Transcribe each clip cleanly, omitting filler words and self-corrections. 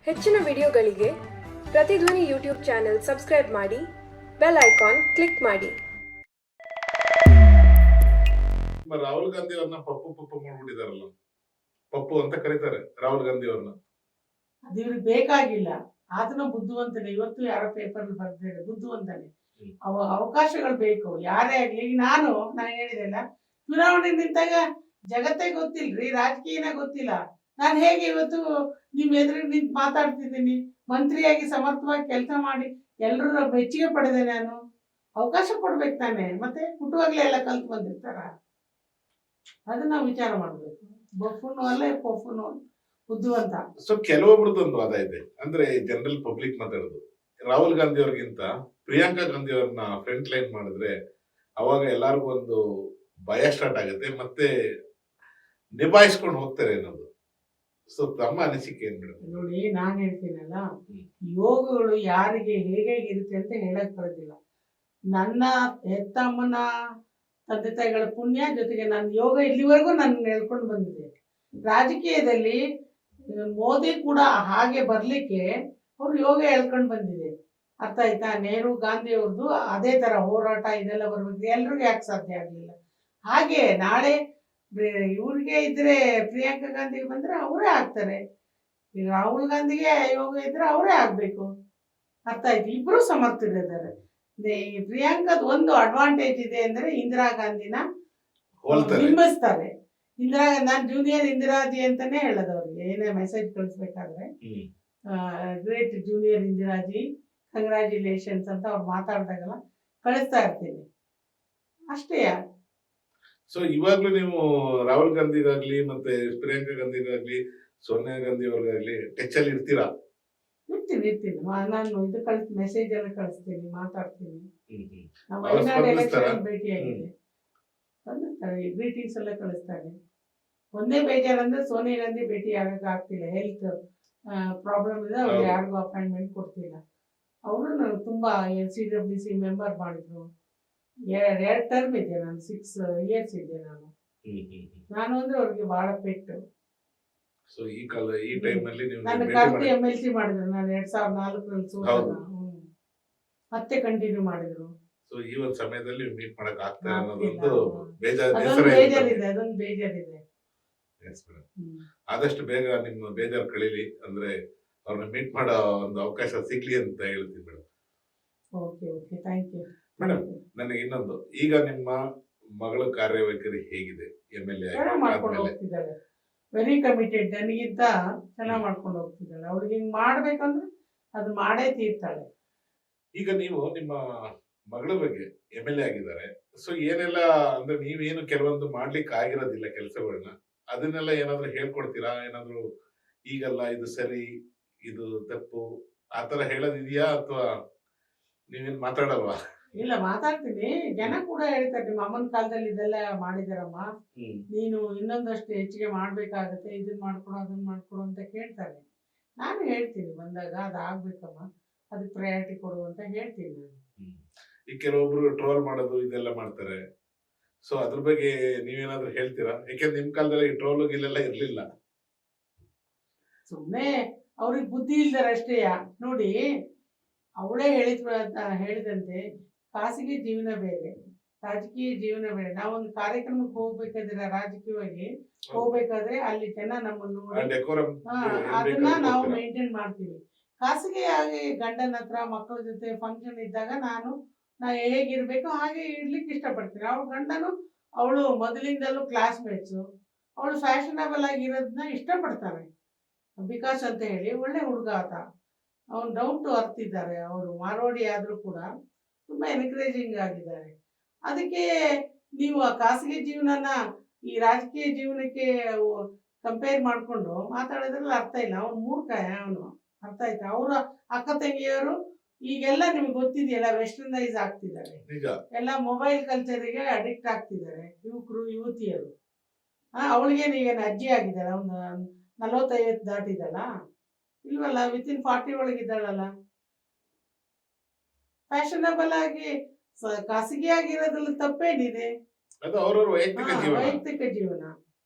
ಹೆಚ್ಚಿನ ವಿಡಿಯೋಗಳಿಗೆ Prathidhvani YouTube channel subscribe ಮಾಡಿ, ಬೆಲ್ ಐಕಾನ್ ಕ್ಲಿಕ್ ಮಾಡಿ. ರಾಹುಲ್ ಗಾಂಧಿ ಅವ್ರನ್ನ ಪಪ್ಪು ಪಪ್ಪು ಮಾಡ್ಬಿಟ್ಟಿದಾರಲ್ಲ, ಪಪ್ಪು ಅಂತ ಕರೀತಾರೆ ರಾಹುಲ್ ಗಾಂಧಿ ಅವ್ರನ್ನ. ಅದು ಇವ್ರಿಗೆ ಬೇಕಾಗಿಲ್ಲ. ಆತನ ಬುದ್ಧಿವಂತನೇ. ಇವತ್ತು ಯಾರೋ ಪೇಪರ್ ಬರ್ದಿದ್ದಾರೆ, ಬುದ್ಧಿವಂತನೇ. ಅವಕಾಶಗಳು ಬೇಕು ಯಾರೇ ಆಗ್ಲಿ. ಈಗ ನಾನು ಹೇಳಿದೆಲ್ಲ, ಚುನಾವಣೆ ನಿಂತಾಗ ಜಗತ್ತೇ ಗೊತ್ತಿಲ್ರಿ, ರಾಜಕೀಯನೇ ಗೊತ್ತಿಲ್ಲ. ನಾನು ಹೇಗೆ ಇವತ್ತು ನಿಮ್ ಎದುರಿಗೆ ನಿಂತು ಮಾತಾಡ್ತಿದ್ದೀನಿ, ಮಂತ್ರಿಯಾಗಿ ಸಮರ್ಥವಾಗಿ ಕೆಲಸ ಮಾಡಿ ಎಲ್ಲರೂ ಮೆಚ್ಚುಗೆ ಪಡೆದೆ. ನಾನು ಅವಕಾಶ ಕೊಡ್ಬೇಕು ತಾನೆ. ಮತ್ತೆ ಹುಟ್ಟುವಾಗ್ಲೇ ಎಲ್ಲ ಕಲ್ತು ಬಂದಿರ್ತಾರ. ಅದನ್ನ ನಾವು ವಿಚಾರ ಮಾಡ್ಬೇಕು. ಬಫೂನು ಅಲ್ಲ, ಪಫೂನು ಬುದ್ಧಿವಂತ. ಸೊ ಕೆಲವೊಬ್ರದ್ದೊಂದು ವಾದ ಇದೆ, ಅಂದ್ರೆ ಜನರಲ್ ಪಬ್ಲಿಕ್ ಮಾತಾಡೋದು, ರಾಹುಲ್ ಗಾಂಧಿ ಅವ್ರಿಗಿಂತ ಪ್ರಿಯಾಂಕಾ ಗಾಂಧಿ ಅವ್ರನ್ನ ಫ್ರಂಟ್ ಲೈನ್ ಮಾಡಿದ್ರೆ ಅವಾಗ ಎಲ್ಲಾರ್ಗು ಒಂದು ಭಯ ಸ್ಟಾರ್ಟ್ ಆಗುತ್ತೆ, ಮತ್ತೆ ನಿಭಾಯಿಸ್ಕೊಂಡು ಹೋಗ್ತಾರೆ ಅನ್ನೋದು. ಸೊ ತಮ್ಮ ಅನಿಸಿಕೆ ಏನ್ ಮೇಡಮ್? ನೋಡಿ, ನಾನ್ ಹೇಳ್ತೀನಲ್ಲ, ಯೋಗಗಳು ಯಾರಿಗೆ ಹೇಗೆ ಇರುತ್ತೆ ಅಂತ ಹೇಳಕ್ ಬರೋದಿಲ್ಲ. ನನ್ನ ಹೆತ್ತಮ್ಮನ ತಂದೆ ತಾಯಿಗಳ ಪುಣ್ಯ ಜೊತೆಗೆ ನನ್ನ ಯೋಗ ಇಲ್ಲಿವರೆಗೂ ನನ್ನ ಹೇಳ್ಕೊಂಡು ಬಂದಿದೆ. ರಾಜಕೀಯದಲ್ಲಿ ಮೋದಿ ಕೂಡ ಹಾಗೆ ಬರ್ಲಿಕ್ಕೆ ಅವ್ರು ಯೋಗ ಹೇಳ್ಕೊಂಡು ಬಂದಿದೆ. ಅರ್ಥ ಆಯ್ತಾ? ನೆಹರು ಗಾಂಧಿ ಅವ್ರದ್ದು ಅದೇ ತರ ಹೋರಾಟ ಇದೆಲ್ಲ ಬರ್ಬೇಕು. ಎಲ್ರಿಗೂ ಯಾಕೆ ಸಾಧ್ಯ ಆಗ್ಲಿಲ್ಲ? ಹಾಗೆ ನಾಳೆ ಇವ್ರಿಗೆ ಇದ್ರೆ, ಪ್ರಿಯಾಂಕಾ ಗಾಂಧಿಗೆ ಬಂದ್ರೆ ಅವರೇ ಆಗ್ತಾರೆ. ಈಗ ರಾಹುಲ್ ಗಾಂಧಿಗೆ ಯೋಗ ಇದ್ರೆ ಅವರೇ ಆಗ್ಬೇಕು. ಅರ್ಥ ಆಯ್ತು? ಇಬ್ರು ಸಮರ್ಥರಿದ್ದಾರೆ. ಪ್ರಿಯಾಂಕದ ಒಂದು ಅಡ್ವಾಂಟೇಜ್ ಇದೆ ಅಂದ್ರೆ, ಇಂದಿರಾ ಗಾಂಧಿನ ಬಿಂಬಿಸ್ತಾರೆ. ನಾನು ಜೂನಿಯರ್ ಇಂದಿರಾಜಿ ಅಂತಾನೆ ಹೇಳೋದು ಅವ್ರಿಗೆ. ಏನೇ ಮೆಸೇಜ್ ಕಳಿಸ್ಬೇಕಾದ್ರೆ, ಗ್ರೇಟ್ ಜೂನಿಯರ್ ಇಂದಿರಾಜಿ, ಕಂಗ್ರಾಚ್ಯುಲೇಷನ್ಸ್ ಅಂತ ಅವ್ರು ಮಾತಾಡ್ದಾಗೆಲ್ಲ ಕಳಿಸ್ತಾ ಇರ್ತೀನಿ ಅಷ್ಟೇ. ಸೊ ಇವಾಗ್ಲೂ ನೀವು ರಾಹುಲ್ ಗಾಂಧಿಗಾಗ್ಲಿ ಮತ್ತೆ ಪ್ರಿಯಾಂಕಾ ಗಾಂಧಿಗಾಗ್ಲಿ ಸೋನಿಯಾ ಗಾಂಧಿ ಅವ್ರಿಗಾಗ್ಲಿ ಟಚ್ ಅಲ್ಲಿ ಇರ್ತೀರಾ? ಇರ್ತೀನಿ. ನಾನು ಇದು ಮೆಸೇಜ್ ಎಲ್ಲ ಕಳಿಸ್ತೀನಿ, ಮಾತಾಡ್ತೀನಿ. ಭೇಟಿಯಾಗಿದೆ, ಬಂದಿರ್ತಾರೆ, ಗ್ರೀಟಿಂಗ್ಸ್ ಎಲ್ಲ ಕಳಿಸ್ತಾರೆ. ಒಂದೇ ಬೇಜಾರಂದ್ರೆ ಸೋನಿಯಾ ಗಾಂಧಿ ಭೇಟಿ ಆಗಕ್ಕೆ ಆಗ್ತಿಲ್ಲ. ಹೆಲ್ತ್ ಪ್ರಾಬ್ಲಮ್ ಇದೆ, ಅವ್ರು ಯಾರಿಗೂ ಅಪಾಯಿಂಟ್ಮೆಂಟ್ ಕೊಡ್ತಿಲ್ಲ. ಅವರು ತುಂಬಾ CWC ಮೆಂಬರ್ ಮಾಡಿದ್ರು. 2 ಟರ್ಮ್ ಇದೆ, ನಾನು 6 ಇಯರ್ಸ್ ಇದೆ. ನಾನು ಅಂದ್ರೆ ಅವ್ರಿಗೆ ಬಹಳ ಪೆಟ್ಟು. ಸೊ ಈ ಟೈಮ್ ಅಲ್ಲಿ ನನ್ನ ಕರ್ತಿ MLC ಮಾಡಿದ್ರು. ನಾನು 2004ರಲ್ಲಿ ಸೋತಾಗ ಮತ್ತೆ ಕಂಟಿನ್ಯೂ ಮಾಡಿದ್ರು. ಸೊ ಈ ಒಂದು ಸಮಯದಲ್ಲಿ ಮೀಟ್ ಮಾಡಕ್ ಆಗ್ತಾ ಅದೊಂದು ಬೇಜಾರಿದೆ. ಬೇಜಾರಿದೆ. ಆದಷ್ಟು ಬೇಗ ನಿಮ್ಮ ಬೇಜಾರು ಕಳೀಲಿ, ಅಂದ್ರೆ ಅವ್ರನ್ನ ಮೀಟ್ ಮಾಡೋ ಒಂದು ಅವಕಾಶ ಸಿಗ್ಲಿ ಅಂತ ಹೇಳ್ತೀನಿ madam. Okay, thank you madam. ನನಗೆ ಇನ್ನೊಂದು, ಈಗ ನಿಮ್ಮ ಮಗಳ ಕಾರ್ಯವೈಖರಿ ಹೇಗಿದೆ? MLA ಮಾಡ್ಕೊಂಡು ಹೋಗ್ತಿದ್ದಾಳೆ, ವೆರಿ ಕಮಿಟೆಡ್. ನನಗಿಂತ ಚೆನ್ನಾಗಿ ಮಾಡ್ಕೊಂಡು ಹೋಗ್ತಿದ್ದಾಳೆ. ಅವಳಿಗೆ ಹಿಂಗ್ ಮಾಡ್ಬೇಕಂದ್ರೆ ಅದು ಮಾಡೇ ತೀರ್ತಾಳೆ. ಈಗ ನೀವು ನಿಮ್ಮ ಮಗಳ ಬಗ್ಗೆ MLA ಆಗಿದ್ದಾರೆ, ಸೊ ಏನೆಲ್ಲ ಅಂದ್ರೆ ನೀವೇನು ಕೆಲವೊಂದು ಮಾಡ್ಲಿಕ್ಕೆ ಆಗಿರೋದಿಲ್ಲ ಕೆಲಸಗಳನ್ನ, ಅದನ್ನೆಲ್ಲ ಏನಾದ್ರು ಹೇಳ್ಕೊಡ್ತೀರಾ? ಏನಾದ್ರು ಈಗಲ್ಲ ಇದು ಸರಿ, ಇದು ತಪ್ಪು, ಆತರ ಹೇಳೋದಿದ್ಯಾ ಅಥವಾ ನೀವೇನ್ ಮಾತಾಡಲ್ವಾ? ಇಲ್ಲ, ಮಾತಾಡ್ತೀನಿ. ಜನ ಕೂಡ ಹೇಳ್ತಾರೆ, ನಿಮ್ಮ ಅಮ್ಮನ ಕಾಲದಲ್ಲಿ ಇದೆಲ್ಲ ಮಾಡಿದಾರಮ್ಮ, ನೀನು ಇನ್ನೊಂದಷ್ಟು ಹೆಚ್ಚಿಗೆ ಮಾಡ್ಬೇಕಾಗತ್ತೆ, ಇದನ್ನ ಮಾಡ್ಕೊಡು ಅದನ್ನ ಮಾಡ್ಕೊಡು ಅಂತ ಕೇಳ್ತಾರೆ. ನಾನು ಹೇಳ್ತೀನಿ, ಬಂದಾಗ ಅದಾಗ್ಬೇಕಮ್ಮ, ಅದಕ್ಕೆ ಪ್ರಯಾರಿಟಿ ಕೊಡು ಅಂತ ಹೇಳ್ತೀನಿ ನಾನು. ಈ ಕೆಲವೊಬ್ರು ಟ್ರೋಲ್ ಮಾಡೋದು ಇದೆಲ್ಲ ಮಾಡ್ತಾರೆ, ಸೊ ಅದ್ರ ಬಗ್ಗೆ ನೀವೇನಾದ್ರೂ ಹೇಳ್ತೀರಾ? ಯಾಕೆಂದ್ರೆ ನಿಮ್ ಕಾಲದಲ್ಲಿ ಈ ಟ್ರೋಲ್ ಗಿಲ್ಲೆಲ್ಲ ಇರ್ಲಿಲ್ಲ. ಸುಮ್ಮನೆ ಅವ್ರಿಗೆ ಬುದ್ಧಿ ಇಲ್ದಾರೆ ಅಷ್ಟೇ. ನೋಡಿ, ಅವಳೇ ಹೇಳಿದಂತೆ ಖಾಸಗಿ ಜೀವನ ಬೇರೆ, ರಾಜಕೀಯ ಜೀವನ ಬೇರೆ. ನಾವೊಂದು ಕಾರ್ಯಕ್ರಮಕ್ಕೆ ಹೋಗ್ಬೇಕಾದ್ರೆ, ರಾಜಕೀಯವಾಗಿ ಹೋಗ್ಬೇಕಾದ್ರೆ ಅಲ್ಲಿ ಜನ ನಮ್ಮನ್ನು ಅದನ್ನ ನಾವು ಮೇಂಟೈನ್ ಮಾಡ್ತೀವಿ. ಖಾಸಗಿಯಾಗಿ ಗಂಡನ ಹತ್ರ ಮಕ್ಕಳ ಜೊತೆ ಫಂಕ್ಷನ್ ಇದ್ದಾಗ ನಾನು ಹೇಗಿರ್ಬೇಕು ಹಾಗೆ ಇರ್ಲಿಕ್ಕೆ ಇಷ್ಟಪಡ್ತೀನಿ. ಅವಳ ಗಂಡನು ಅವಳು ಮೊದಲಿಂದಲೂ ಕ್ಲಾಸ್ಮೇಟ್ಸು, ಅವಳು ಫ್ಯಾಷನಬಲ್ ಆಗಿರೋದನ್ನ ಇಷ್ಟಪಡ್ತಾನೆ. ವಿಕಾಸ್ ಅಂತ ಹೇಳಿ ಒಳ್ಳೆ ಹುಡುಗ ಆತ, ಅವ್ನು ಡೌನ್ ಟು ಅರ್ತ್ ಇದ್ದಾರೆ. ಅವರು ಮಾರ್ವಾಡಿ ಆದರೂ ಕೂಡ ತುಂಬ ಎನ್ಕರೇಜಿಂಗ್ ಆಗಿದ್ದಾರೆ. ಅದಕ್ಕೆ ನೀವು ಆ ಖಾಸಗಿ ಜೀವನನ ಈ ರಾಜಕೀಯ ಜೀವನಕ್ಕೆ ಕಂಪೇರ್ ಮಾಡಿಕೊಂಡು ಮಾತಾಡೋದ್ರಲ್ಲಿ ಅರ್ಥ ಇಲ್ಲ. ಅವ್ನು ಮೂರ್ಖ, ಅವನು. ಅರ್ಥ ಆಯ್ತಾ? ಅವರ ಅಕ್ಕ ತಂಗಿಯವರು ಈಗೆಲ್ಲ ನಿಮ್ಗೆ ಗೊತ್ತಿದೆಯಲ್ಲ, ವೆಸ್ಟರ್ನೈಸ್ ಆಗ್ತಿದ್ದಾರೆ, ಎಲ್ಲ ಮೊಬೈಲ್ ಕಲ್ಚರಿಗೆ ಅಡಿಕ್ಟ್ ಆಗ್ತಿದ್ದಾರೆ ಯುವಕರು ಯುವತಿಯರು. ಅವಳಿಗೇನು ಈಗೇನು ಅಜ್ಜಿ ಆಗಿದ್ದಾಳೆ, ಒಂದು 40-50 ದಾಟಿದಲ್ಲ, ಇಲ್ವಲ್ಲ, ವಿತಿನ್ 40 ಒಳಗಿದ್ದಾಳಲ್ಲ. ಫ್ಯಾಷನಬಲ್ ಆಗಿ ಖಾಸಗಿ ಆಗಿರೋದ್ರಲ್ಲಿ ತಪ್ಪೇನಿದೆ? ಅದು ಅವ್ರವ್ರ ವೈಯಕ್ತಿಕ ಜೀವನ. ವೈಯಕ್ತಿಕ ಜೀವನ.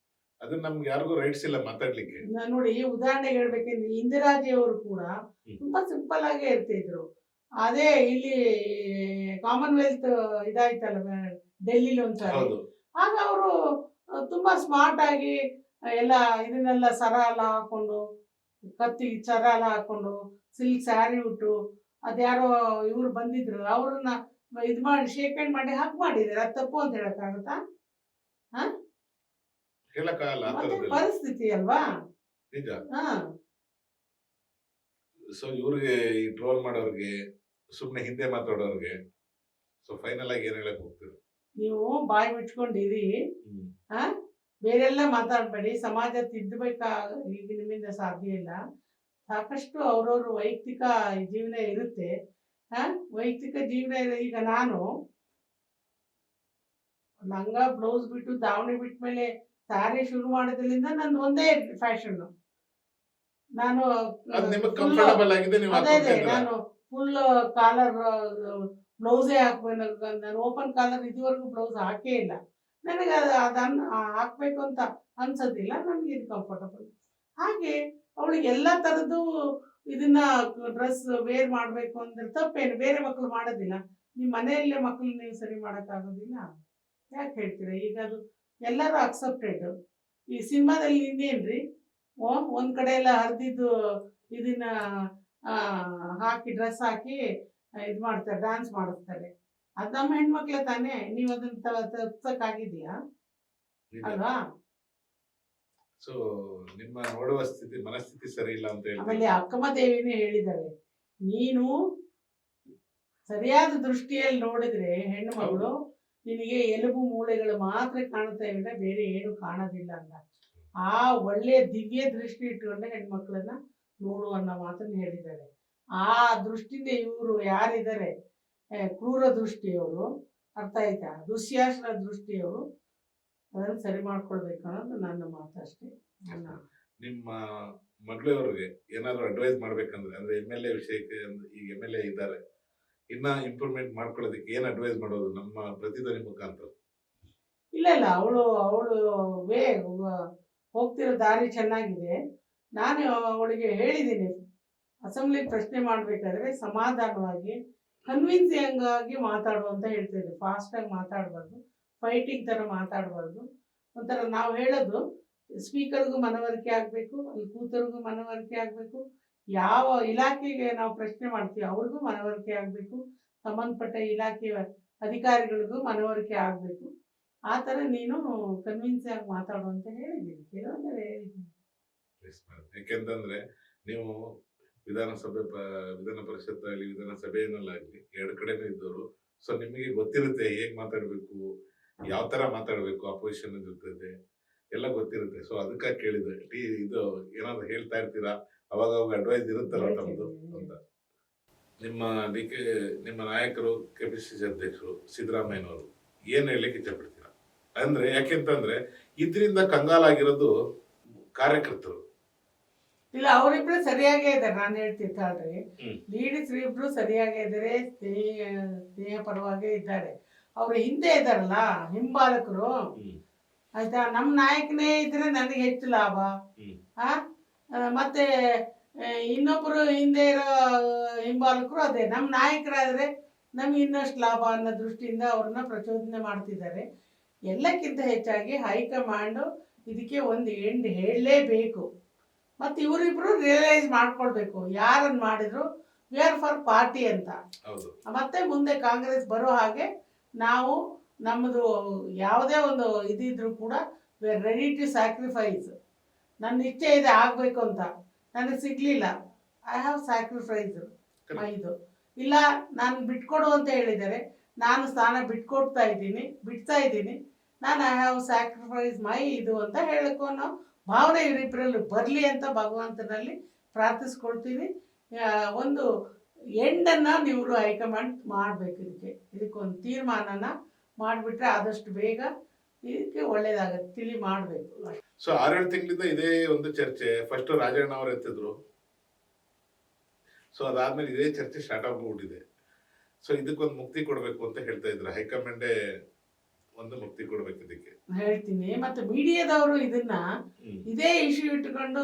ಅದನ್ನ ನಮ್ಗೆ ಯಾರಿಗೂ ರೈಟ್ಸ್ ಇಲ್ಲ ಮಾತಾಡ್ಲಿಕ್ಕೆ. ನೋಡಿ ಉದಾಹರಣೆಗೆ ಹೇಳ್ಬೇಕೆಂದ್ರೆ ಇಂದಿರಾಜಿ ಅವರು ಕೂಡ ಹ್ಮ್. ತುಂಬಾ ಸಿಂಪಲ್ ಆಗೇ ಇರ್ತಿದ್ರು. ಅದೇ ಇಲ್ಲಿ ಕಾಮನ್ವೆಲ್ತ್ ಇದಾಯ್ತಲ್ಲ ಡೆಲ್ಲಿಲಿ ಒಂದ್ಸಾರಿ, ಹೌದು. ಆಗ ಅವರು ತುಂಬಾ ಸ್ಮಾರ್ಟ್ ಆಗಿ ಎಲ್ಲ ಇದನ್ನೆಲ್ಲ ಸರ ಎಲ್ಲ ಹಾಕೊಂಡು, ಕತ್ತಿಗೆ ಸರ ಎಲ್ಲ ಹಾಕೊಂಡು, ಸಿಲ್ಕ್ ಸ್ಯಾರಿ ಉಟ್ಟು, ಅದ್ಯಾರೋ ಇವ್ರು ಬಂದಿದ್ರು ಅವ್ರನ್ನ ಇದು ಮಾಡಿ ಶೇಕ್ ಹ್ಯಾಂಡ್ ಮಾಡಿ ಹಕ್ ಮಾಡಿದ್ದಾರೆ. ಅದು ತಪ್ಪು ಅಂತ ಹೇಳಕ್ಕಾಗತ್ತಾ? ಹೇಳಕ್ಕಾಗಲ್ಲ ಆ ಮತ್ತೆ ಥರದ್ದೆಲ್ಲ. ಪರಿಸ್ಥಿತಿ ಅಲ್ವಾ? ನಿಜ. ಹಾ ಸೊ ಇವ್ರಿಗೆ ಈ ಟ್ರೋಲ್ ಮಾಡೋರ್ಗೆ, ಸುಮ್ನೆ ಹಿಂದೆ ಮಾತಾಡೋರ್ಗೆ, ಸೊ ಫೈನಲ್ ಆಗಿ ಏನ್ ಹೇಳಕ್ ಹೋಗ್ತೀರಿ? ನೀವು ಬಾಯಿ ಮುಚ್ಕೊಂಡಿರಿ, ಹ್ಮ್. ಬೇರೆಲ್ಲ ಮಾತಾಡಬೇಡಿ. ಸಮಾಜ ತಿದ್ದಬೇಕಾ ಈಗ ನಿಮ್ಮಿಂದ ಸಾಧ್ಯ ಇಲ್ಲ. ಸಾಕಷ್ಟು ಅವ್ರವ್ರ ವೈಯಕ್ತಿಕ ಜೀವನ ಇರುತ್ತೆ. ವೈಯಕ್ತಿಕ ಜೀವನ ಈಗ ನಾನು ಲಂಗ ಬ್ಲೌಸ್ ಬಿಟ್ಟು ದಾವಣಿ ಬಿಟ್ಟ ಮೇಲೆ ಸ್ಯಾರಿ ಶುರು ಮಾಡೋದ್ರಿಂದ ನಂದು ಒಂದೇ ಫ್ಯಾಷನ್. ನಾನು ಅದ್ ನಿಮಗೆ full- ಕಂಫರ್ಟಬಲ್ ಆಗಿದೆ, ನೀವು ಅದೇ ಹಾಕೊಂತಿದ್ದೀರಾ. ನಾನು ಫುಲ್ ಕಾಲರ್ ಬ್ಲೌಸೇ ಹಾಕ್ಬೇಕು. ನಾನು ಓಪನ್ ಕಾಲರ್ ಇದುವರೆಗೂ ಬ್ಲೌಸ್ ಹಾಕೇ ಇಲ್ಲ. ನನಗೆ ಅದನ್ನು ಹಾಕ್ಬೇಕು ಅಂತ ಅನ್ಸೋದಿಲ್ಲ. ನನಗೆ ಇದು ಕಂಫರ್ಟಬಲ್. ಹಾಗೆ ಅವಳಿಗೆ ಎಲ್ಲ ಥರದ್ದು ಇದನ್ನ ಡ್ರೆಸ್ ವೇರ್ ಮಾಡಬೇಕು ಅಂದ್ರೆ ತಪ್ಪೇನು? ಬೇರೆ ಮಕ್ಕಳು ಮಾಡೋದಿಲ್ಲ. ನಿಮ್ಮ ಮನೆಯಲ್ಲೇ ಮಕ್ಕಳು ನೀವು ಸರಿ ಮಾಡೋಕ್ಕಾಗೋದಿಲ್ಲ? ಯಾಕೆ ಹೇಳ್ತೀರಾ? ಈಗ ಅದು ಎಲ್ಲರೂ ಅಕ್ಸೆಪ್ಟೆಡ್. ಈ ಸಿನಿಮಾದಲ್ಲಿ ಇನ್ನೇನ್ರಿ, ಒಂದ್ ಕಡೆ ಎಲ್ಲ ಹರಿದಿದ್ದು ಇದನ್ನ ಹಾಕಿ ಡ್ರೆಸ್ ಹಾಕಿ ಇದು ಮಾಡ್ತಾರೆ, ಡ್ಯಾನ್ಸ್ ಮಾಡಿಸ್ತಾರೆ. ಅದು ನಮ್ಮ ಹೆಣ್ಮಕ್ಳೆ ತಾನೇ. ನೀವು ಅದನ್ನ ತಪ್ಸಕ್ಕಾಗಿದೆಯಾ? ನಿಜ. ಅಲ್ವಾ? ಸೊ ನಿಮ್ಮ ನೋಡುವ ಸ್ಥಿತಿ, ಮನಸ್ಥಿತಿ ಸರಿ ಇಲ್ಲ ಅಂತ ಹೇಳ್ತೀವಿ. ಆಮೇಲೆ ಅಕ್ಕಮ್ಮ ದೇವಿನೇ ಹೇಳಿದ್ದಾರೆ, ನೀನು ಸರಿಯಾದ ದೃಷ್ಟಿಯಲ್ಲಿ ನೋಡಿದ್ರೆ ಹೆಣ್ಣು ಮಗಳು ನಿನಗೆ ಎಲುಬು ಮೂಳೆಗಳು ಮಾತ್ರ ಕಾಣುತ್ತಾ ಇವೆ, ಬೇರೆ ಏನು ಕಾಣೋದಿಲ್ಲ ಅಂತ. ಆ ಒಳ್ಳೆಯ ದಿವ್ಯ ದೃಷ್ಟಿ ಇಟ್ಕೊಂಡೆ ಹೆಣ್ಮಕ್ಳನ್ನ ನೋಡು ಅನ್ನೋ ಮಾತನ್ನು ಹೇಳಿದ್ದಾರೆ. ಆ ದೃಷ್ಟಿಯಿಂದ ಇವರು ಯಾರಿದ್ದಾರೆ, ಕ್ರೂರ ದೃಷ್ಟಿಯವರು, ಅರ್ಥ ಆಯ್ತಾ, ದುಶ್ಯಾಸನ ದೃಷ್ಟಿಯವರು, ಅದನ್ನು ಸರಿ ಮಾಡ್ಕೊಳ್ಬೇಕು ಅನ್ನೋದು ನನ್ನ ಮಾತು ಅಷ್ಟೇ. ನನ್ನ ನಿಮ್ಮ ಮಗಳವ್ರಿಗೆ ಏನಾದ್ರು ಅಡ್ವೈಸ್ ಮಾಡ್ಬೇಕಂದ್ರೆ, ಅಂದ್ರೆ MLA ವಿಷಯಕ್ಕೆ, ಈಗ MLA ಇದ್ದಾರೆ, ಇನ್ನ ಇಂಪ್ರೂವ್ಮೆಂಟ್ ಮಾಡ್ಕೊಳ್ಳೋದಕ್ಕೆ ಏನ್ ಅಡ್ವೈಸ್ ಮಾಡೋದು ನಮ್ಮ ಪ್ರತಿಧ್ವನಿ ಮುಖಾಂತರ? ಇಲ್ಲ ಅವಳು ಹೋಗ್ತಿರೋ ದಾರಿ ಚೆನ್ನಾಗಿದೆ. ನಾನು ಅವಳಿಗೆ ಹೇಳಿದ್ದೀನಿ, ಅಸೆಂಬ್ಲಿ ಪ್ರಶ್ನೆ ಮಾಡಬೇಕಾದ್ರೆ ಸಮಾಧಾನವಾಗಿ ಕನ್ವಿನ್ಸಿಂಗ್ ಆಗಿ ಮಾತಾಡು ಅಂತ ಹೇಳ್ತಿದ್ದೆ. ಫಾಸ್ಟಾಗಿ ಮಾತಾಡಬಾರ್ದು, ಫೈಟಿಂಗ್ ಥರ ಮಾತಾಡಬಾರ್ದು. ಒಂಥರ ನಾವು ಹೇಳೋದು ಸ್ಪೀಕರ್ಗೂ ಮನವರಿಕೆ ಆಗಬೇಕು, ಅಲ್ಲಿ ಕೂತರಿಗೂ ಮನವರಿಕೆ ಆಗಬೇಕು, ಯಾವ ಇಲಾಖೆಗೆ ನಾವು ಪ್ರಶ್ನೆ ಮಾಡ್ತೀವಿ ಅವ್ರಿಗೂ ಮನವರಿಕೆ ಆಗಬೇಕು, ಸಂಬಂಧಪಟ್ಟ ಇಲಾಖೆ ಅಧಿಕಾರಿಗಳಿಗೂ ಮನವರಿಕೆ ಆಗಬೇಕು. ಆ ಥರ ನೀನು ಕನ್ವಿನ್ಸ್ ಆಗಿ ಮಾತಾಡು ಅಂತ ಹೇಳಿದ್ದೀನಿ, ಕೆಲವೊಂದರೆ ಹೇಳಿದ್ದೀನಿ. ಯಾಕೆಂತಂದ್ರೆ ನೀವು ವಿಧಾನಸಭೆ ವಿಧಾನ ಪರಿಷತ್ ಆಗಲಿ, ವಿಧಾನಸಭೆಯಲ್ಲಾಗಲಿ ಎರಡು ಕಡೆನೂ ಇದ್ದವರು. ಸೊ ನಿಮಗೆ ಗೊತ್ತಿರುತ್ತೆ ಹೇಗ್ ಮಾತಾಡ್ಬೇಕು, ಯಾವ ತರ ಮಾತಾಡ್ಬೇಕು, ಅಪೋಸಿಷನ್ ಜೊತೆ ಎಲ್ಲ ಗೊತ್ತಿರುತ್ತೆ. ಸೊ ಅದಕ್ಕಾಗಿ ಕೇಳಿದೆ, ಇದು ಏನಾದ್ರು ಹೇಳ್ತಾ ಇರ್ತೀರಾ, ಅವಾಗ ಅಡ್ವೈಸ್ ಇರುತ್ತಲ್ಲ ತಮ್ಮದು ಅಂತ. ನಿಮ್ಮ ನಾಯಕರು KPCC ಅಧ್ಯಕ್ಷರು ಸಿದ್ದರಾಮಯ್ಯನವರು ಏನ್ ಹೇಳಲಿಕ್ಕೆ ಇಷ್ಟಪಡ್ತೀರಾ? ಅಂದ್ರೆ ಯಾಕೆಂತಂದ್ರೆ ಇದರಿಂದ ಕಂಗಾಲಾಗಿರೋದು ಕಾರ್ಯಕರ್ತರು. ಇಲ್ಲ, ಅವರಿಬ್ರು ಸರಿಯಾಗೇ ಇದ್ದಾರೆ. ನಾನು ಹೇಳ್ತಿದ್ದಾಳ್ರಿ, ಲೀಡರ್ಸ್ ಇಬ್ರು ಸರಿಯಾಗೇ ಇದ್ದಾರೆ, ಸ್ನೇಹ ಪರವಾಗೇ ಇದ್ದಾರೆ. ಅವ್ರು ಹಿಂದೆ ಇದ್ದಾರಲ್ಲ ಹಿಂಬಾಲಕರು, ಆಯ್ತಾ, ನಮ್ಮ ನಾಯಕನೇ ಇದ್ರೆ ನನಗೆ ಹೆಚ್ಚು ಲಾಭ. ಮತ್ತೆ ಇನ್ನೊಬ್ರು ಹಿಂದೆ ಇರೋ ಹಿಂಬಾಲಕರು ಅದೇ ನಮ್ಮ ನಾಯಕರಾದ್ರೆ ನಮ್ಗೆ ಇನ್ನಷ್ಟು ಲಾಭ ಅನ್ನೋ ದೃಷ್ಟಿಯಿಂದ ಅವ್ರನ್ನ ಪ್ರಚೋದನೆ ಮಾಡ್ತಿದ್ದಾರೆ. ಎಲ್ಲಕ್ಕಿಂತ ಹೆಚ್ಚಾಗಿ ಹೈಕಮಾಂಡು ಇದಕ್ಕೆ ಒಂದು ಎಂಡ್ ಹೇಳಲೇಬೇಕು. ಮತ್ತು ಇವರಿಬ್ರು ರಿಯಲೈಸ್ ಮಾಡ್ಕೊಳ್ಬೇಕು, ಯಾರನ್ನು ಮಾಡಿದ್ರು ವಿ ಆರ್ ಫಾರ್ ಪಾರ್ಟಿ ಅಂತ. ಮತ್ತೆ ಮುಂದೆ ಕಾಂಗ್ರೆಸ್ ಬರೋ ಹಾಗೆ ನಾವು ನಮ್ಮದು ಯಾವುದೇ ಒಂದು ಇದಿದ್ರು ಕೂಡ we are ready to sacrifice. ನನ್ನ ಇಚ್ಛೆ ಇದೆ ಆಗಬೇಕು ಅಂತ, ನನಗೆ ಸಿಗಲಿಲ್ಲ, ಐ ಹ್ಯಾವ್ ಸ್ಯಾಕ್ರಿಫೈಸ್ ಇದು. ಇಲ್ಲ ನಾನು ಬಿಟ್ಕೊಡು ಅಂತ ಹೇಳಿದ್ದಾರೆ, ನಾನು ಸ್ಥಾನ ಬಿಟ್ತಾ ಇದ್ದೀನಿ, ನಾನು ಐ ಹ್ಯಾವ್ ಸ್ಯಾಕ್ರಿಫೈಸ್ ಮೈ ಇದು ಅಂತ ಹೇಳಕ್ಕೋ ಅನ್ನೋ ಭಾವನೆ ಇವರಿಬ್ಬರಲ್ಲಿ ಬರಲಿ ಅಂತ ಭಗವಂತನಲ್ಲಿ ಪ್ರಾರ್ಥಿಸ್ಕೊಳ್ತೀನಿ. ಒಂದು ಎಂಡನ್ನು ನೀವು ಹೈಕಮಾಂಡ್ ಮಾಡಬೇಕು. ಇದಕ್ಕೊಂದು ತೀರ್ಮಾನನ ಮಾಡಿಬಿಟ್ರೆ ಆದಷ್ಟು ಬೇಗ ಇದಕ್ಕೆ ಒಳ್ಳೇದಾಗತ್ತೆ, ತಿಳಿ ಮಾಡಬೇಕು. ಸೊ 6-7 ತಿಂಗಳಿಂದ ಇದೇ ಒಂದು ಚರ್ಚೆ. ಫಸ್ಟ್ ರಾಜಣ್ಣ ಅವರು ಎತ್ತಿದ್ರು, ಸೊ ಅದಾದ್ಮೇಲೆ ಇದೇ ಚರ್ಚೆ ಸ್ಟಾರ್ಟ್ ಆಗ್ಬಿಟ್ಟಿದೆ. ಸೊ ಇದಕ್ಕೊಂದು ಮುಕ್ತಿ ಕೊಡಬೇಕು ಅಂತ ಹೇಳ್ತಾ ಇದ್ರು. ಹೈಕಮಾಂಡೇ ಒಂದು ಮುಕ್ತಿ ಕೊಡ್ಬೇಕು ಇದಕ್ಕೆ. ಹೇಳ್ತೀನಿ. ಮತ್ತು ಮೀಡಿಯಾದವರು ಇದನ್ನ ಹ್ಮ್. ಇದೇ ಇಶ್ಯೂ ಇಟ್ಕೊಂಡು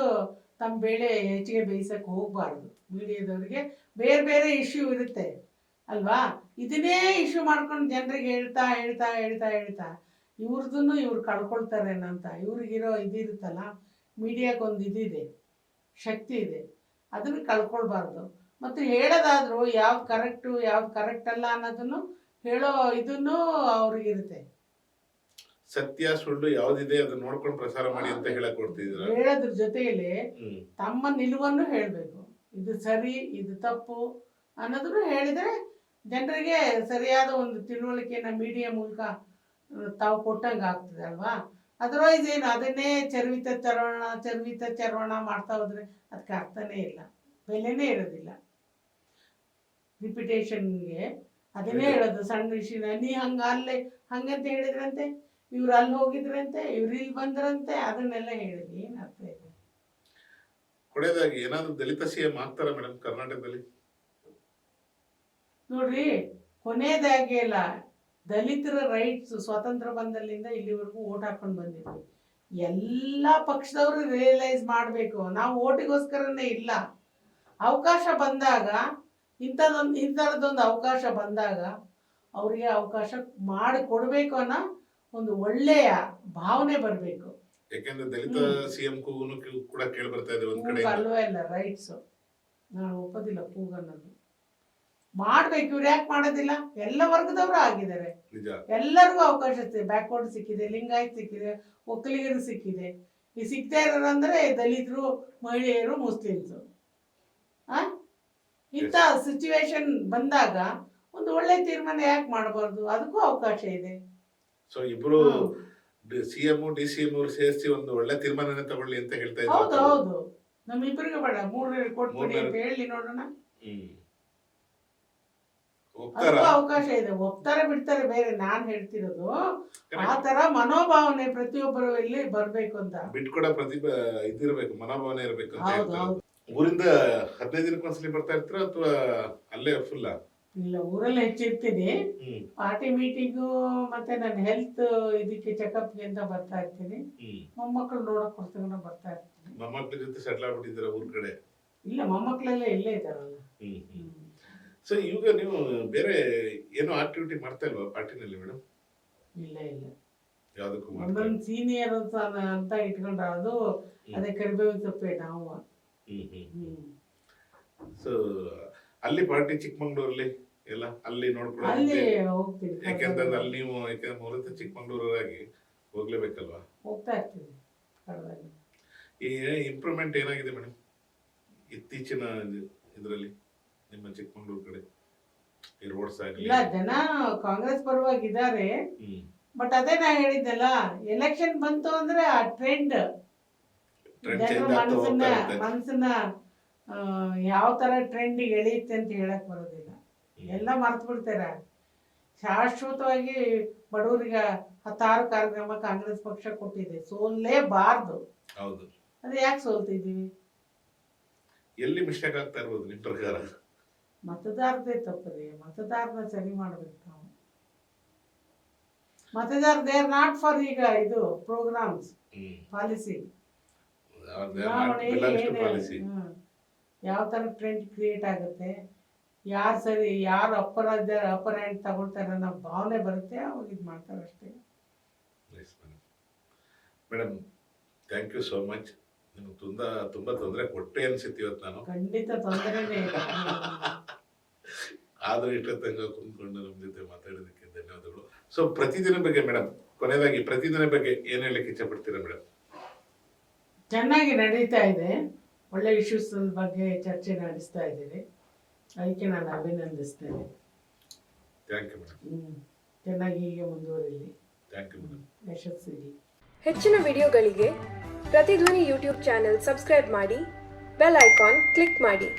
ತಮ್ಮ ಬೇಳೆ ಹೆಚ್ಚಿಗೆ ಬೇಯಿಸಕ್ಕೆ ಹೋಗ್ಬಾರ್ದು. ಮೀಡಿಯಾದವ್ರಿಗೆ ಬೇರೆ ಬೇರೆ ಇಶ್ಯೂ ಇರುತ್ತೆ ಅಲ್ವಾ, ಇದನ್ನೇ ಇಶ್ಯೂ ಮಾಡ್ಕೊಂಡು ಜನರಿಗೆ ಹೇಳ್ತಾ ಹೇಳ್ತಾ ಹೇಳ್ತಾ ಹೇಳ್ತಾ ಇವ್ರದನ್ನು ಇವ್ರು ಕಳ್ಕೊಳ್ತಾರೇನಂತ ಇವ್ರಿಗಿರೋ ಇದಿರುತ್ತಲ್ಲ, ಮೀಡಿಯಾಕ್ಕೊಂದು ಇದಿದೆ, ಶಕ್ತಿ ಇದೆ, ಅದನ್ನು ಕಳ್ಕೊಳ್ಬಾರ್ದು. ಮತ್ತು ಹೇಳೋದಾದ್ರೂ ಯಾವ್ದು ಕರೆಕ್ಟು ಯಾವ್ದು ಕರೆಕ್ಟ್ ಅಲ್ಲ ಅನ್ನೋದನ್ನು ಹೇಳೋ ಇದನ್ನು ಅವ್ರಿಗಿರುತ್ತೆ. ಸತ್ಯ ಸುಳ್ಳು ಯಾವ್ದಿದೆ ಅದನ್ನ ನೋಡ್ಕೊಂಡು ಪ್ರಸಾರ ಮಾಡಿ ಅಂತ ಹೇಳಕ್ ಕೊಡ್ತಿದ್ರ. ಹೇಳೋದ್ರ ಜೊತೆಯಲ್ಲಿ ಹ್ಮ್. ತಮ್ಮ ನಿಲುವನ್ನು ಹೇಳಬೇಕು, ಇದು ಸರಿ ಇದು ತಪ್ಪು ಅನ್ನೋದನ್ನು ಹೇಳಿದರೆ ಜನರಿಗೆ ಸರಿಯಾದ ಒಂದು ತಿಳುವಳಿಕೆನ ಮೀಡಿಯಾ ಮೂಲಕ ತಾವು ಕೊಟ್ಟಂಗೆ ಆಗ್ತದೆ ಅಲ್ವಾ. ಅದರ್ವೈಸ್ ಏನು ಅದನ್ನೇ ಚರ್ವಿತ ಚರ್ವಣ ಮಾಡ್ತಾ ಹೋದ್ರೆ ಅದಕ್ಕೆ ಅರ್ಥನೇ ಇಲ್ಲ, ಬೆಲೆನೇ ಇರೋದಿಲ್ಲ. ರಿಪಿಟೇಷನ್ಗೆ ಅದನ್ನೇ ಹೇಳೋದು, ಸಣ್ಣ ವಿಷಯನ ನೀ ಅಲ್ಲೇ ಹಂಗಂತ ಹೇಳಿದ್ರಂತೆ, ಇವ್ರು ಅಲ್ಲಿ ಹೋಗಿದ್ರಂತೆ, ಇವ್ರು ಇಲ್ಲಿ ಬಂದ್ರಂತೆ, ಅದನ್ನೆಲ್ಲ ಹೇಳಿದ್ವಿ, ಏನು ಅರ್ಥ ಇದೆ. ಕೊನೆಯದಾಗಿ ಏನಾದ್ರು ದಲಿತ ಸಿಎಂ ಆಗ್ತಾರ ಮೇಡಮ್ ಕರ್ನಾಟಕದಲ್ಲಿ? ನೋಡ್ರಿ, ಕೊನೆಯದಾಗಿ ಅಲ್ಲ, ದಲಿತರ ರೈಟ್ಸ್ ಸ್ವಾತಂತ್ರ್ಯ ಬಂದಲ್ಲಿಂದ ಇಲ್ಲಿವರೆಗೂ ಓಟ್ ಹಾಕೊಂಡು ಬಂದಿದ್ವಿ. ಎಲ್ಲ ಪಕ್ಷದವರು ರಿಯಲೈಸ್ ಮಾಡಬೇಕು, ನಾವು ಓಟಿಗೋಸ್ಕರನೇ ಇಲ್ಲ. ಅವಕಾಶ ಬಂದಾಗ ಇಂಥರದೊಂದು ಅವಕಾಶ ಬಂದಾಗ ಅವರಿಗೆ ಅವಕಾಶ ಮಾಡಿ ಕೊಡಬೇಕು ಅನ್ನೋ ಒಂದು ಒಳ್ಳೆಯ ಭಾವನೆ ಬರಬೇಕು. ಯಾಕೆಂದ್ರೆ ದಲಿತ ಸಿಎಂ ಕೂಗುನು ಕೂಡ ಕೇಳಿ ಬರ್ತಾ ಇದೆ ಒಂದ್ ಕಡೆ. ಅಲ್ವೇ ಇಲ್ಲ, ರೈಟ್ಸ್ ನಾನು ಒಪ್ಪೋದಿಲ್ಲ ಕೂಗ್ ಅನ್ನೋದು. ಮಾಡ್ಬೇಕು, ಇವ್ರು ಯಾಕೆ ಮಾಡೋದಿಲ್ಲ? ಎಲ್ಲ ವರ್ಗದವರು ಆಗಿದ್ದಾರೆ, ಎಲ್ಲರಿಗೂ ಅವಕಾಶ ಸಿಕ್ಕಿದೆ. ಬ್ಯಾಕ್ವರ್ಡ್ ಸಿಕ್ಕಿದೆ, ಲಿಂಗಾಯತ್ ಸಿಕ್ಕಿದೆ, ಒಕ್ಕಲಿಗರು ಸಿಕ್ಕಿದೆ. ಈ ಸಿಗ್ತಾ ಇರೋದಂದ್ರೆ ದಲಿತರು, ಮಹಿಳೆಯರು, ಮುಸ್ಲಿಮ್ಸು. ಇಂಥ ಸಿಚುವೇಶನ್ ಬಂದಾಗ ಒಂದು ಒಳ್ಳೆ ತೀರ್ಮಾನ ಯಾಕೆ ಮಾಡಬಾರ್ದು? ಅದಕ್ಕೂ ಅವಕಾಶ ಇದೆ. ಸೊ ಇಬ್ರು ಸಿಎಂ ಡಿಸಿಎಂ ಅವರು ಸೇರಿಸಿ ಒಂದು ಒಳ್ಳೆ ತೀರ್ಮಾನನೇ ತಗೊಳ್ಳಿ ಅಂತ ಹೇಳ್ತಾ ಇದ್ದಾರೆ. ಹೌದು ಹೌದು, ನಮ್ಮಿಬ್ಬರಿಗೆ ಬೇಡ, ಮೂರರಲ್ಲಿ ಕೊಟ್ಬಿಡಿ ಅಂತ ಹೇಳಿ ನೋಡೋಣ. ಅದಕ್ಕೂ ಅವಕಾಶ ಇದೆ, ಒಪ್ತಾರೆ ಬಿಡ್ತಾರೆ ಬೇರೆ. ನಾನ್ ಹೇಳ್ತಿರೋದು ಆ ತರ ಮನೋಭಾವನೆ ಪ್ರತಿಯೊಬ್ಬರಲ್ಲಿ ಬರ್ಬೇಕು ಅಂತ. ಬಿಟ್ಕೊಡ ಪ್ರತಿಭೆ ಇದಿರ್ಬೇಕು, ಮನೋಭಾವನೆ ಇರ್ಬೇಕು ಅಂತ ಹೌದು ಹೌದು. ಊರಿಂದ 15 ದಿನಕ್ಕೊಂದ್ಸಲಿ ಬರ್ತಾ ಇರ್ತೀರ ಅಥವಾ ಅಲ್ಲೇ ಫುಲ್? ಇಲ್ಲ, ಊರಲ್ಲಿ ಹೆಚ್ಚಿರ್ತೀನಿ. ಪಾರ್ಟಿ ಮೀಟಿಂಗು ಮತ್ತೆ ನನ್ನ ಹೆಲ್ತ್ ಇದಕ್ಕೆ ಚೆಕಪ್ಗೆ ಅಂತ ಬರ್ತಾ ಇರ್ತೀನಿ. ಮೊಮ್ಮಕ್ಕಳು ನೋಡಕ್ ಕೊಡ್ತಂಗ ಬರ್ತಾ ಇರ್ತೀನಿ. ಮೊಮ್ಮಕ್ಕಳ ಜೊತೆ ಸೆಟ್ಲ್ ಆಗ್ಬಿಟ್ಟಿದ್ದೀರ ಊರ್ ಕಡೆ? ಇಲ್ಲ, ಮೊಮ್ಮಕ್ಕಳೆಲ್ಲ ಇಲ್ಲೇ ಇದ್ದಾರಲ್ಲ. ಸೊ ಇವಾಗ ನೀವು ಬೇರೆ ಏನೋ ಆಕ್ಟಿವಿಟಿ ಮಾಡ್ತಾ ಇಲ್ವಾ ಪಾರ್ಟಿನಲ್ಲಿ ಮೇಡಮ್? ಇಲ್ಲ ಇಲ್ಲ, ಯಾವ್ದಕ್ಕೂ ಒಂದೊಂದು ಸೀನಿಯರ್ ಅಂತ ಇಟ್ಕೊಂಡ್ರೆ ಅದು ಅದೇ ಕರಿಬೇವಿನ ಸೊಪ್ಪೆ ನಾವು. ಸೊ ಅಲ್ಲಿ ಪಾರ್ಟಿ ಚಿಕ್ಕಮಂಗ್ಳೂರಲ್ಲಿ ಎಲ್ಲ ಅಲ್ಲಿ ನೋಡ್ಕೊಳ್ಳಿ, ಅಲ್ಲಿ ಹೋಗ್ತೀವಿ. ಯಾಕೆಂತಂದ್ರೆ ಅಲ್ಲಿ ನೀವು ಮೂಲತಃ ಚಿಕ್ಕಮಂಗ್ಳೂರಾಗಿ ಹೋಗ್ಲೇಬೇಕಲ್ವಾ? ಹೋಗ್ತಾ ಇರ್ತೀವಿ. ಈ ಇಂಪ್ರೂವ್ಮೆಂಟ್ ಏನಾಗಿದೆ ಮೇಡಮ್ ಇತ್ತೀಚಿನ ಇದರಲ್ಲಿ ನಿಮ್ಮ ಚಿಕ್ಕಮಂಗ್ಳೂರು ಕಡೆ? ಈ ರೋಡ್ಸ್ ಆಗಲಿ ಇಲ್ಲ, ಜನ ಕಾಂಗ್ರೆಸ್ ಪರವಾಗಿದ್ದಾರೆ. ಬಟ್ ಅದೇ ನಾ ಹೇಳಿದ್ದಲ್ಲ, ಎಲೆಕ್ಷನ್ ಬಂತು ಅಂದ್ರೆ ಆ ಟ್ರೆಂಡ್ ಮನಸ್ಸನ್ನ ಯಾವ ತರ ಟ್ರೆಂಡ್ ಎಳೆಯುತ್ತೆ ಅಂತ ಹೇಳಕ್ ಬರೋದಿಲ್ಲ. ಎಲ್ಲ ಮರ್ತು ಬಿಡ್ತಾರೆ. ಶಾಶ್ವತವಾಗಿ ಬಡವರಿಗೆ 16 ಕಾರ್ಯಕ್ರಮ ಕಾಂಗ್ರೆಸ್ ಪಕ್ಷ ಕೊಟ್ಟಿದೆ, ಸೋಲ್ಲೇಬಾರ್ದು. ಹೌದು, ಅದು ಯಾಕೆ ಸೋಲ್ತಿದ್ದೀವಿ? ಎಲ್ಲಿ ಮಿಸ್ಟೇಕ್ ಆಗ್ತಾ ಇರ್ಬೋದು ನಿಮ್ ಪ್ರಕಾರ? ಮತದಾರದೇ ತಪ್ಪದೆ, ಮತದಾರನ ಸರಿ ಮಾಡ್ಬೇಕು ನಾವು. ಮತದಾರ ದೇ ಆರ್ ನಾಟ್ ಫಾರ್ ಈಗ ಇದು ಪ್ರೋಗ್ರಾಮ್ಸ್, ಪಾಲಿಸಿ. ಯಾವ ತರ ಟ್ರೆಂಡ್ ಕ್ರಿಯೇಟ್ ಆಗುತ್ತೆ, ಯಾರು ಸರಿ ಯಾರು ಅಪ್ಪರ್ ಹ್ಯಾಂಡ್ ತಗೊಳ್ತಾರೆ ಅನ್ನೋ ಭಾವನೆ ಬರುತ್ತೆ, ಅವಾಗ ಇದು ಮಾಡ್ತಾರೆ ಅಷ್ಟೇ. Madam, thank you so much. ನಿಮ್ಗೆ ತುಂಬಾ ತೊಂದರೆ ಕೊಟ್ಟೆ ಅನ್ಸುತ್ತೆ ಇವತ್ತು ನಾನು. ಖಂಡಿತ ತೊಂದರೆನೇ ಇಲ್ಲ. ಆದ್ರೆ ಇಷ್ಟೊತ್ತಂಗ ಕುಂತ್ಕೊಂಡು ನಮ್ಮ ಜೊತೆ ಮಾತಾಡೋದಕ್ಕೆ ಧನ್ಯವಾದಗಳು. ಸೊ ಪ್ರತಿದಿನ ಬಗ್ಗೆ ಮೇಡಮ್, ಕೊನೆಯದಾಗಿ ಪ್ರತಿದಿನ ಬಗ್ಗೆ ಏನ್ ಹೇಳಕ್ಕೆ ಇಚ್ಛೆ ಪಡ್ತೀರಾ ಮೇಡಮ್? ಚೆನ್ನಾಗಿ ನಡೀತಾ ಇದೆ, ಒಳ್ಳೆ ಇಶ್ಯೂಸ್ ಬಗ್ಗೆ ಚರ್ಚೆ ನಡೆಸ್ತಾ ಇದ್ದೀವಿ, ಅದಕ್ಕೆ ನಾನು ಅಭಿನಂದಿಸ್ತೇನೆ. Thank you madam. ಚೆನ್ನಾಗಿ ಹೀಗೆ ಮುಂದುವರಿಲಿ. Thank you madam. ಯಶಸ್ಸಿರಿ. ಹೆಚ್ಚಿನ ವಿಡಿಯೋಗಳಿಗೆ ಪ್ರತಿಧ್ವನಿ ಯೂಟ್ಯೂಬ್ ಚಾನೆಲ್ ಸಬ್ಸ್ಕ್ರೈಬ್ ಮಾಡಿ, ಬೆಲ್ ಐಕಾನ್ ಕ್ಲಿಕ್ ಮಾಡಿ.